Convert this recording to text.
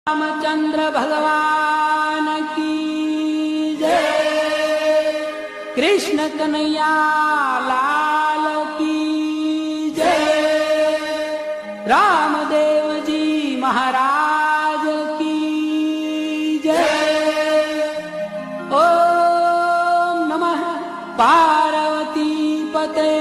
रामचंद्र भगवान की जय। कृष्ण कन्हैया लाल की जय। रामदेव जी महाराज की जय। ओम नमः पार्वती पते।